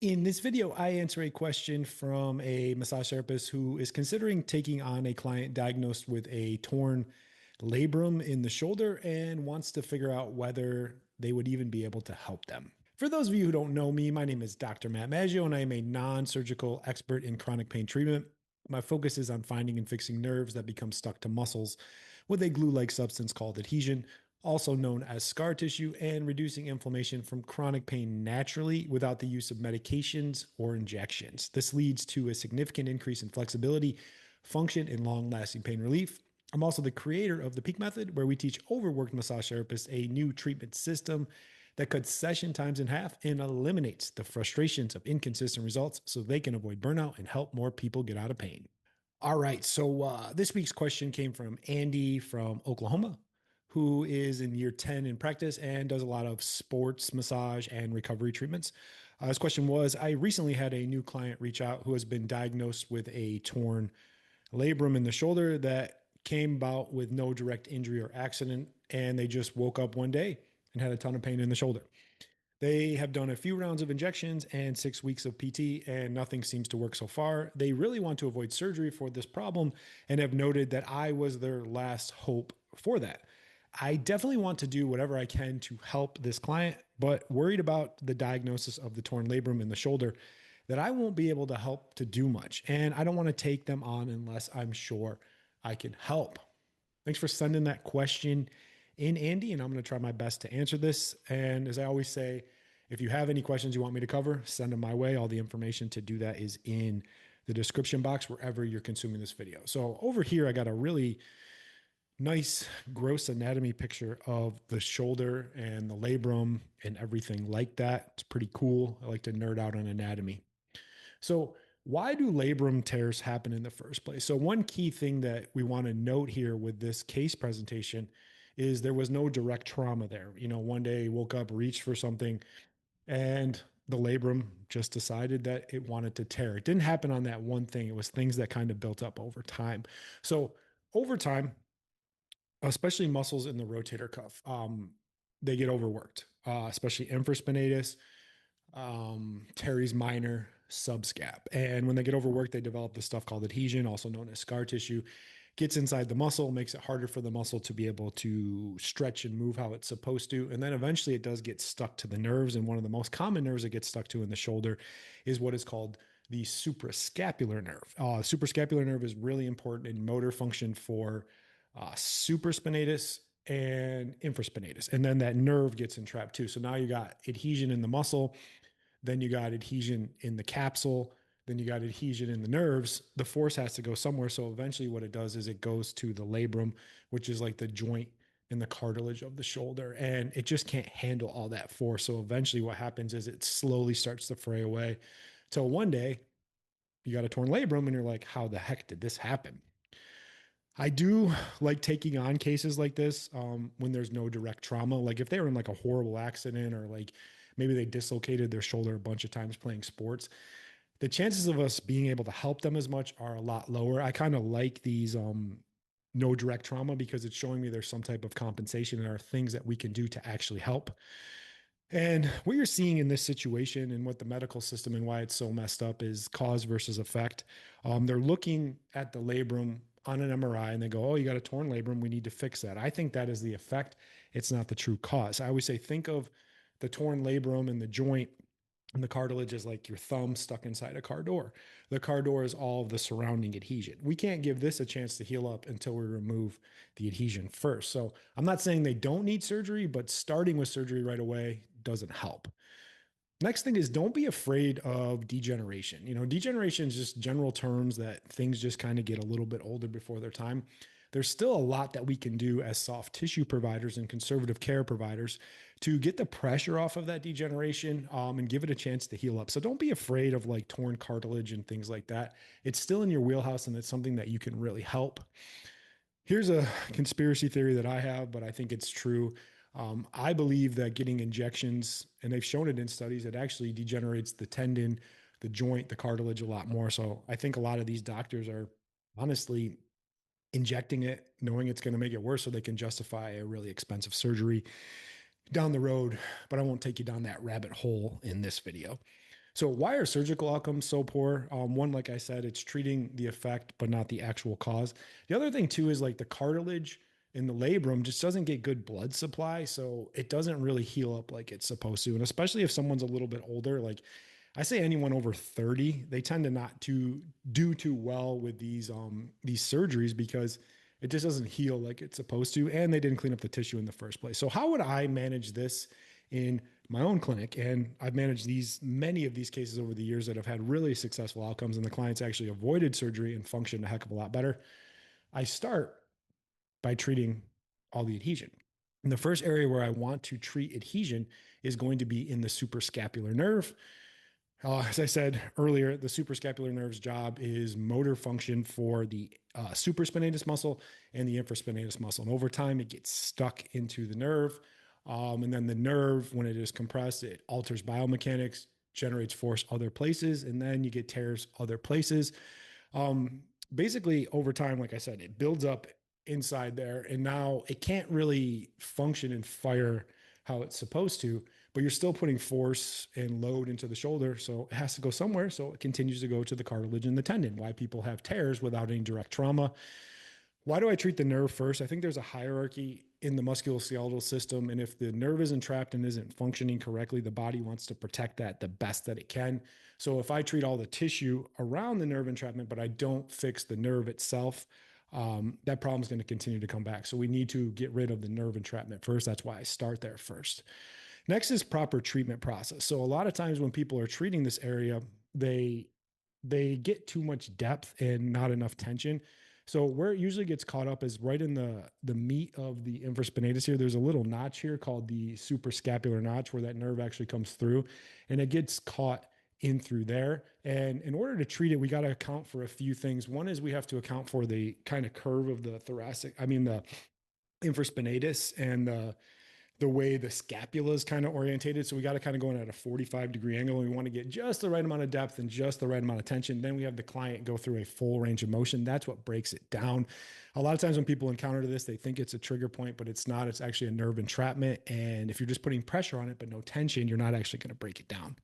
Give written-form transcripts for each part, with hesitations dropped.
In this video, I answer a question from a massage therapist who is considering taking on a client diagnosed with a torn labrum in the shoulder and wants to figure out whether they would even be able to help them. For those of you who don't know me, my name is Dr. Matt Maggio, and I am a non surgical expert in chronic pain treatment. My focus is on finding and fixing nerves that become stuck to muscles with a glue like substance called adhesion, also known as scar tissue, and reducing inflammation from chronic pain naturally without the use of medications or injections. This leads to a significant increase in flexibility, function, and long lasting pain relief. I'm also the creator of the Peak Method, where we teach overworked massage therapists a new treatment system that cuts session times in half and eliminates the frustrations of inconsistent results so they can avoid burnout and help more people get out of pain. All right. So this week's question came from Andy from Oklahoma, who is in year 10 in practice and does a lot of sports massage and recovery treatments. His question was, I recently had a new client reach out who has been diagnosed with a torn labrum in the shoulder that came about with no direct injury or accident. And they just woke up one day and had a ton of pain in the shoulder. They have done a few rounds of injections and 6 weeks of PT, and nothing seems to work so far. They really want to avoid surgery for this problem and have noted that I was their last hope for that. I definitely want to do whatever I can to help this client, but worried about the diagnosis of the torn labrum in the shoulder that I won't be able to help to do much. And I don't want to take them on unless I'm sure I can help. Thanks for sending that question in, Andy, and I'm going to try my best to answer this. And as I always say, if you have any questions you want me to cover, send them my way. All the information to do that is in the description box wherever you're consuming this video. So over here, I got a really nice gross anatomy picture of the shoulder and the labrum and everything like that. It's pretty cool. I like to nerd out on anatomy. So, why do labrum tears happen in the first place? So, one key thing that we want to note here with this case presentation is there was no direct trauma there. One day he woke up, reached for something, and the labrum just decided that it wanted to tear. It didn't happen on that one thing, it was things that kind of built up over time. So, over time, especially muscles in the rotator cuff, they get overworked, especially infraspinatus, teres minor, subscap. And when they get overworked, they develop this stuff called adhesion, also known as scar tissue. Gets inside the muscle, makes it harder for the muscle to be able to stretch and move how it's supposed to. And then eventually it does get stuck to the nerves. And one of the most common nerves it gets stuck to in the shoulder is what is called the suprascapular nerve. Suprascapular nerve is really important in motor function for supraspinatus and infraspinatus. And then that nerve gets entrapped too. So now you got adhesion in the muscle, then you got adhesion in the capsule, then you got adhesion in the nerves. The force has to go somewhere. So eventually, what it does is it goes to the labrum, which is like the joint in the cartilage of the shoulder, and it just can't handle all that force. So eventually, what happens is it slowly starts to fray away till one day you got a torn labrum and you're like, how the heck did this happen? I do like taking on cases like this when there's no direct trauma. Like if they were in like a horrible accident or like maybe they dislocated their shoulder a bunch of times playing sports, the chances of us being able to help them as much are a lot lower. I kind of like these no direct trauma because it's showing me there's some type of compensation and there are things that we can do to actually help. And what you're seeing in this situation and what the medical system and why it's so messed up is cause versus effect. They're looking at the labrum on an MRI and they go, oh, you got a torn labrum. We need to fix that. I think that is the effect. It's not the true cause. I always say, think of the torn labrum and the joint and the cartilage is like your thumb stuck inside a car door. The car door is all of the surrounding adhesion. We can't give this a chance to heal up until we remove the adhesion first. So I'm not saying they don't need surgery, but starting with surgery right away doesn't help. Next thing is don't be afraid of degeneration. Degeneration is just general terms that things just kind of get a little bit older before their time. There's still a lot that we can do as soft tissue providers and conservative care providers to get the pressure off of that degeneration and give it a chance to heal up. So don't be afraid of like torn cartilage and things like that. It's still in your wheelhouse and it's something that you can really help. Here's a conspiracy theory that I have, but I think it's true. I believe that getting injections, and they've shown it in studies, it actually degenerates the tendon, the joint, the cartilage a lot more. So I think a lot of these doctors are honestly injecting it, knowing it's going to make it worse so they can justify a really expensive surgery down the road. But I won't take you down that rabbit hole in this video. So why are surgical outcomes so poor? One, like I said, it's treating the effect, but not the actual cause. The other thing too is like the cartilage in the labrum just doesn't get good blood supply. So it doesn't really heal up like it's supposed to. And especially if someone's a little bit older, like I say anyone over 30, they tend to not to do too well with these surgeries because it just doesn't heal like it's supposed to, and they didn't clean up the tissue in the first place. So how would I manage this in my own clinic? And I've managed many of these cases over the years that have had really successful outcomes, and the clients actually avoided surgery and functioned a heck of a lot better. I start by treating all the adhesion. And the first area where I want to treat adhesion is going to be in the suprascapular nerve. As I said earlier, the suprascapular nerve's job is motor function for the supraspinatus muscle and the infraspinatus muscle. And over time, it gets stuck into the nerve. And then the nerve, when it is compressed, it alters biomechanics, generates force other places, and then you get tears other places. Um, Basically, over time, like I said, it builds up inside there, and now it can't really function and fire how it's supposed to, but you're still putting force and load into the shoulder. So it has to go somewhere. So it continues to go to the cartilage and the tendon. Why people have tears without any direct trauma. Why do I treat the nerve first? I think there's a hierarchy in the musculoskeletal system. And if the nerve isn't trapped and isn't functioning correctly, the body wants to protect that the best that it can. So if I treat all the tissue around the nerve entrapment, but I don't fix the nerve itself, that problem is going to continue to come back. So we need to get rid of the nerve entrapment first. That's why I start there first. Next is proper treatment process. So a lot of times when people are treating this area, they they get too much depth and not enough tension. So where it usually gets caught up is right in the meat of the infraspinatus here. There's a little notch here called the suprascapular notch where that nerve actually comes through, and it gets caught in through there. And in order to treat it, we got to account for a few things. One is we have to account for the kind of curve of the the infraspinatus and the way the scapula is kind of orientated. So we got to kind of go in at a 45-degree angle. And we want to get just the right amount of depth and just the right amount of tension. Then we have the client go through a full range of motion. That's what breaks it down. A lot of times when people encounter this, they think it's a trigger point, but it's not. It's actually a nerve entrapment. And if you're just putting pressure on it, but no tension, you're not actually going to break it down.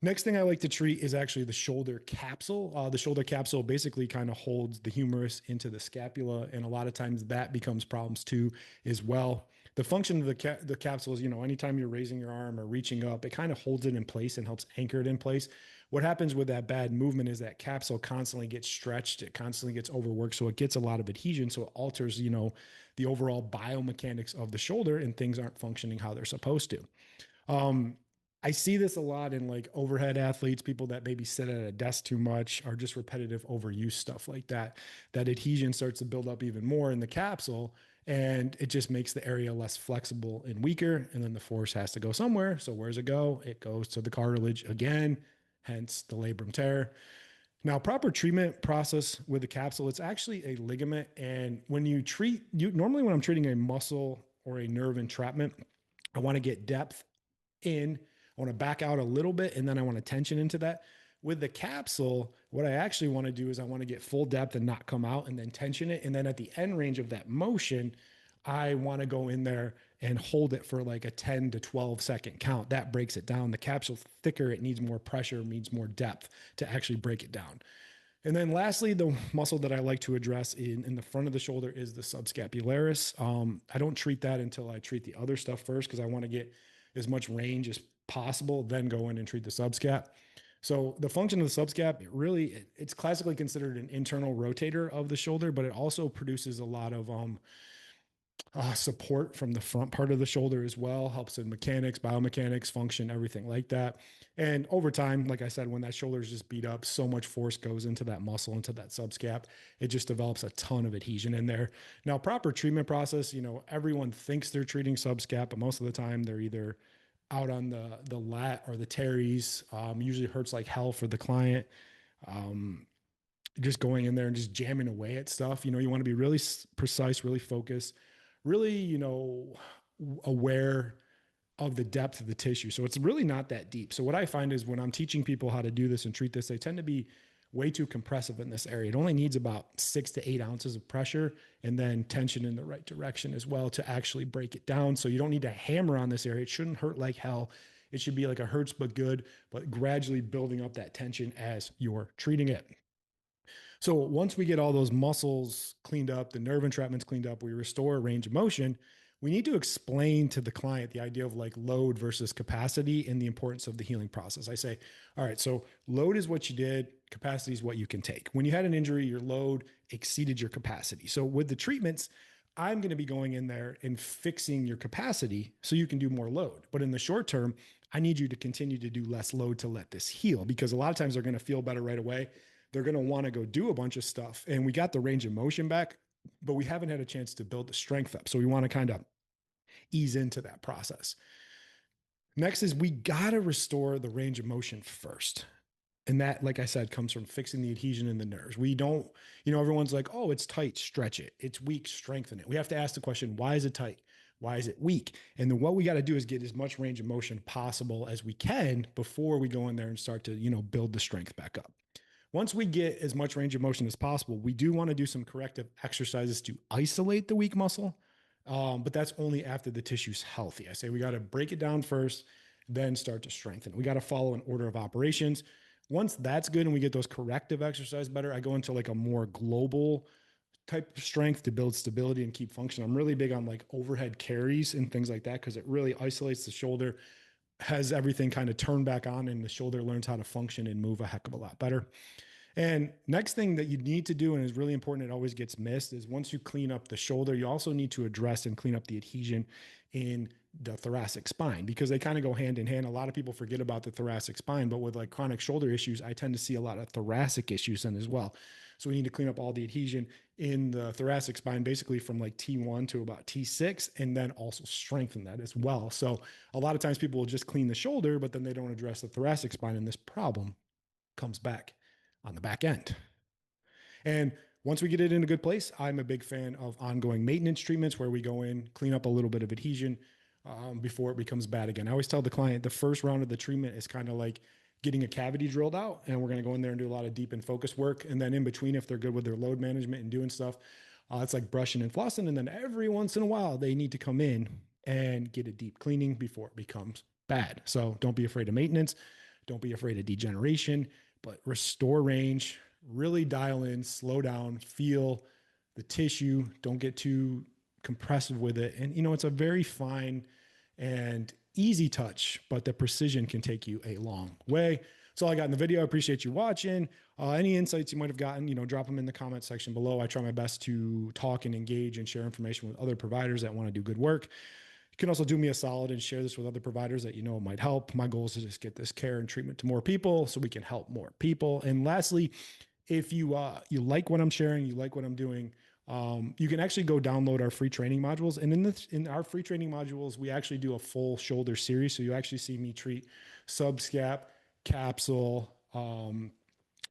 Next thing I like to treat is actually the shoulder capsule. The shoulder capsule basically kind of holds the humerus into the scapula, and a lot of times that becomes problems too as well. The function of the capsule is, anytime you're raising your arm or reaching up, it kind of holds it in place and helps anchor it in place. What happens with that bad movement is that capsule constantly gets stretched, it constantly gets overworked, so it gets a lot of adhesion, so it alters, the overall biomechanics of the shoulder, and things aren't functioning how they're supposed to. Um, I see this a lot in like overhead athletes, people that maybe sit at a desk too much, or just repetitive overuse stuff like that. That adhesion starts to build up even more in the capsule, and it just makes the area less flexible and weaker. And then the force has to go somewhere. So where's it go? It goes to the cartilage again, hence the labrum tear. Now, proper treatment process with the capsule, it's actually a ligament. And when you treat, normally when I'm treating a muscle or a nerve entrapment, I want to get depth in. I want to back out a little bit, and then I want to tension into that. With the capsule, what I actually want to do is I want to get full depth and not come out and then tension it. And then at the end range of that motion, I want to go in there and hold it for like a 10 to 12-second count. That breaks it down. The capsule's thicker, it needs more pressure, needs more depth to actually break it down. And then lastly, the muscle that I like to address in the front of the shoulder is the subscapularis. I don't treat that until I treat the other stuff first because I want to get as much range as possible, then go in and treat the subscap. So the function of the subscap, it's classically considered an internal rotator of the shoulder, but it also produces a lot of support from the front part of the shoulder as well, helps in mechanics, biomechanics, function, everything like that. And over time, like I said, when that shoulder is just beat up, so much force goes into that muscle, into that subscap, it just develops a ton of adhesion in there. Now, proper treatment process, everyone thinks they're treating subscap, but most of the time they're either out on the lat or the teres. Usually hurts like hell for the client. Um, just going in there and just jamming away at stuff. You want to be really precise, really focused, really, aware of the depth of the tissue. So it's really not that deep. So what I find is when I'm teaching people how to do this and treat this, they tend to be way too compressive in this area. It only needs about 6 to 8 ounces of pressure and then tension in the right direction as well to actually break it down. So you don't need to hammer on this area. It shouldn't hurt like hell. It should be like a hurts but good, but gradually building up that tension as you're treating it. So once we get all those muscles cleaned up, the nerve entrapments cleaned up, we restore range of motion. We need to explain to the client the idea of like load versus capacity and the importance of the healing process. I say, all right, so load is what you did, capacity is what you can take. When you had an injury, your load exceeded your capacity. So with the treatments, I'm going to be going in there and fixing your capacity so you can do more load. But in the short term, I need you to continue to do less load to let this heal, because a lot of times they're going to feel better right away. They're going to want to go do a bunch of stuff. And we got the range of motion back, but we haven't had a chance to build the strength up. So we want to kind of ease into that process. Next is we got to restore the range of motion first. And that, like I said, comes from fixing the adhesion in the nerves. We don't, everyone's like, oh, it's tight, stretch it. It's weak, strengthen it. We have to ask the question, why is it tight? Why is it weak? And then what we got to do is get as much range of motion possible as we can before we go in there and start to, build the strength back up. Once we get as much range of motion as possible, we do want to do some corrective exercises to isolate the weak muscle, but that's only after the tissue's healthy. I say we got to break it down first, then start to strengthen it. We got to follow an order of operations. Once that's good and we get those corrective exercises better, I go into like a more global type of strength to build stability and keep function. I'm really big on like overhead carries and things like that because it really isolates the shoulder, has everything kind of turned back on, and the shoulder learns how to function and move a heck of a lot better. And next thing that you need to do, and is really important, it always gets missed, is once you clean up the shoulder, you also need to address and clean up the adhesion in the thoracic spine, because they kind of go hand in hand. A lot of people forget about the thoracic spine, but with like chronic shoulder issues, I tend to see a lot of thoracic issues in as well. So we need to clean up all the adhesion in the thoracic spine, basically from like T1 to about T6, and then also strengthen that as well. So a lot of times people will just clean the shoulder, but then they don't address the thoracic spine, and this problem comes back on the back end. And once we get it in a good place, I'm a big fan of ongoing maintenance treatments where we go in, clean up a little bit of adhesion before it becomes bad again. I always tell the client the first round of the treatment is kind of like getting a cavity drilled out, and we're going to go in there and do a lot of deep and focused work. And then in between, if they're good with their load management and doing stuff, it's like brushing and flossing. And then every once in a while, they need to come in and get a deep cleaning before it becomes bad. So don't be afraid of maintenance. Don't be afraid of degeneration, but restore range, really dial in, slow down, feel the tissue. Don't get too compressive with it. And, it's a very fine and easy touch, but the precision can take you a long way. That's all I got in the video. I appreciate you watching. Any insights you might have gotten, drop them in the comment section below. I try my best to talk and engage and share information with other providers that want to do good work. You can also do me a solid and share this with other providers that might help. My goal is to just get this care and treatment to more people so we can help more people. And lastly, if you like what I'm sharing, you like what I'm doing, you can actually go download our free training modules. And in our free training modules, we actually do a full shoulder series. So you actually see me treat subscap, capsule,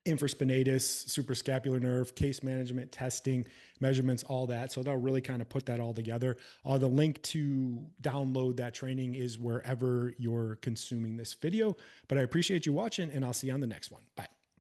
infraspinatus, suprascapular nerve, case management, testing, measurements, all that. So they'll really kind of put that all together. The link to download that training is wherever you're consuming this video. But I appreciate you watching, and I'll see you on the next one. Bye.